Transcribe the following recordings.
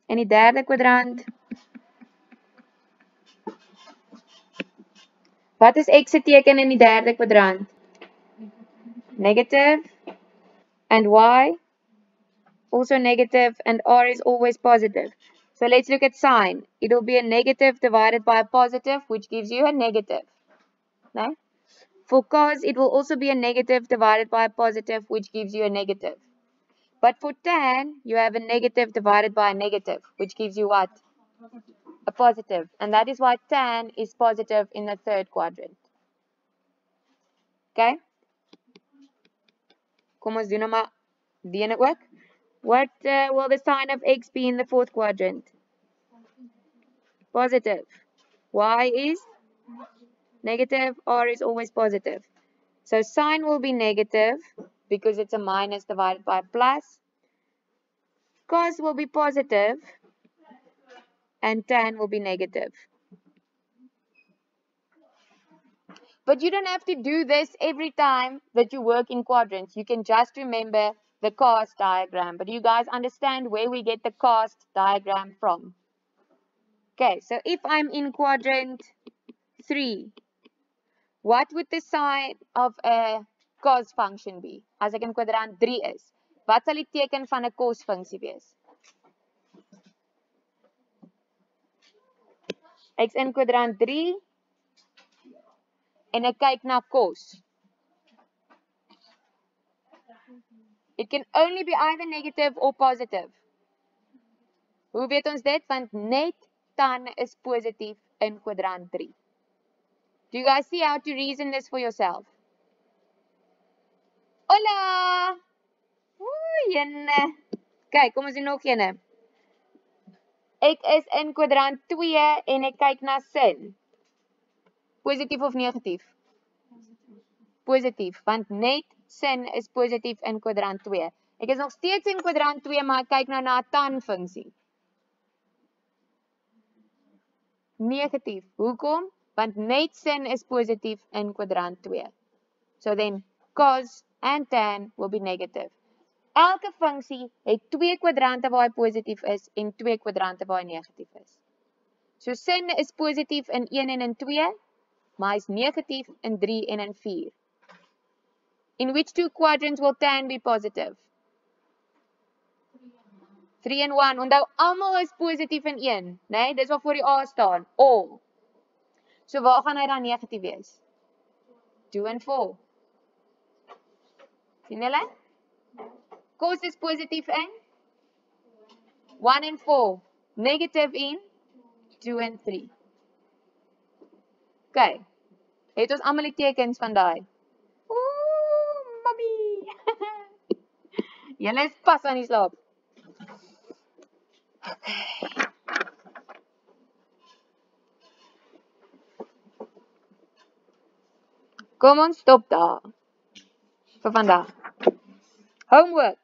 En die derde kwadrant. Wat is x se teken in die derde kwadrant? Negative. And y? Also negative, and r is always positive. So let's look at sign. It will be a negative divided by a positive, which gives you a negative. No? For cos, it will also be a negative divided by a positive, which gives you a negative. But for tan, you have a negative divided by a negative, which gives you what? A positive. And that is why tan is positive in the third quadrant. Okay? Kom ons doen nou maar die ene ook. What will the sign of x be in the fourth quadrant? Positive. Y is negative, r is always positive. So sign will be negative because it's a minus divided by a plus. Cos will be positive and tan will be negative. But you don't have to do this every time that you work in quadrants. You can just remember the cos diagram. But you guys understand where we get the cos diagram from. Okay, so if I'm in quadrant 3, what would the sign of a cos function be? As ek in kwadrant 3 is, wat sal die teken van 'n cos funksie wees? Ek's in kwadrant 3 en ek kyk na cos. It can only be either negative or positive. Hoe weet ons dit? Want net tan is positief in kwadrant 3. Do you guys see how to reason this for yourself? Hola! Oei, jene. Kijk, kom ons doen nog ene. Ek is in kwadrant 2 en ek kyk na sin. Positief of negatief? Positief, want net sin is positief in kwadrant 2. Ek is nog steeds in kwadrant 2, maar ek kyk nou na 'n tan funksie. Negatief. Hoekom? Want net sin is positief in kwadrant 2. So then cos and tan will be negative. Elke funksie het 2 kwadrante waar hy positief is en 2 kwadrante waar hy negatief is. So sin is positief in 1 en in 2, maar hy is negatief in 3 en in 4. In which two quadrants will tan be positive? 3 en 1. Onthou, almal is positief in 1, né? Dis wat voor die A staan. All. So waar gaan hy dan negatief wees? 2 en 4. Sien julle? Cos is positief in 1 en 4. Negative in 2 en 3. Okay. Het ons almal die tekens van daai? Ooh, mommy. Julle is pas aan die slaap. Kom ons stop daar. Vir vandag. Homework.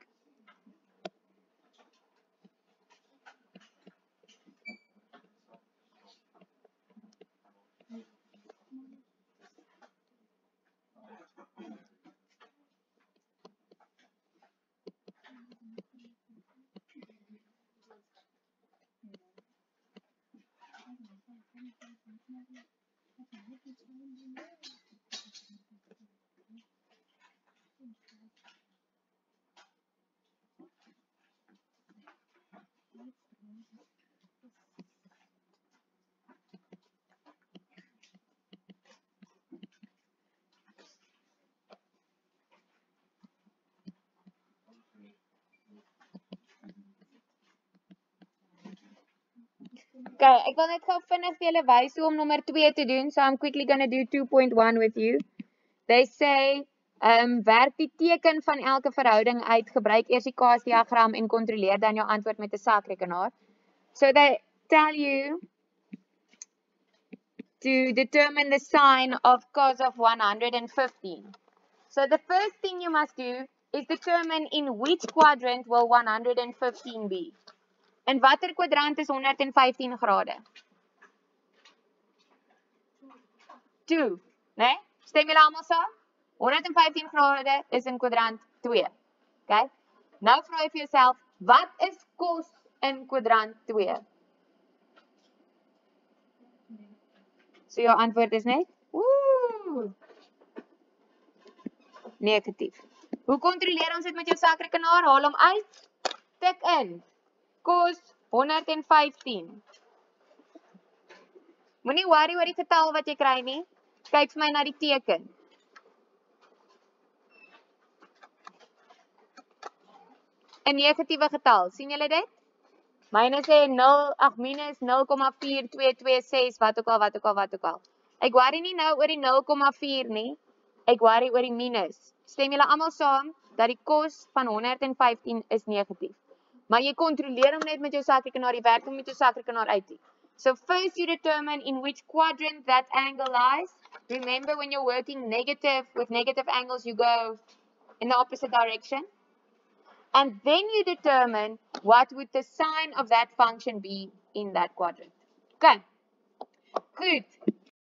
Okay, ek wil net gou vinnig vir julle wys hoe om nommer 2 te doen. So I'm quickly going to do 2.1 with you. They say, werk die teken van elke verhouding uit, gebruik eers die kaasdiagram en kontroleer dan jou antwoord met 'n sakrekenaar. So they tell you to determine the sign of cos of 115. So the first thing you must do is determine in which quadrant will 115 be. In watter kwadrant is 115 grade? 2, né? Stem julle almal saam? 115 grade is in kwadrant 2. Okay? Nou vra jy vir jouself, wat is cos in kwadrant 2. So jou antwoord is net negatief. Hoe kontroleer ons dit met jou sakrekenaar? Haal hom uit, tik in, kos 115. Moenie worry oor die getal wat jy kry nie, kyk vir my na die teken. 'n negatiewe getal, sien julle dit? Myne sê minus 0,4226, wat ook al. Ek worry nie nou oor die 0,4 nie, ek worry oor die minus. Stem julle almal saam dat die kos van 115 is negatief. Maar jy kontroleer hom net met jou sakrekenaar, jy werk hom met jou sakrekenaar uit. So first you determine in which quadrant that angle lies. Remember when you're working with negative angles, you go in the opposite direction. And then you determine what would the sign of that function be in that quadrant. Okay, good.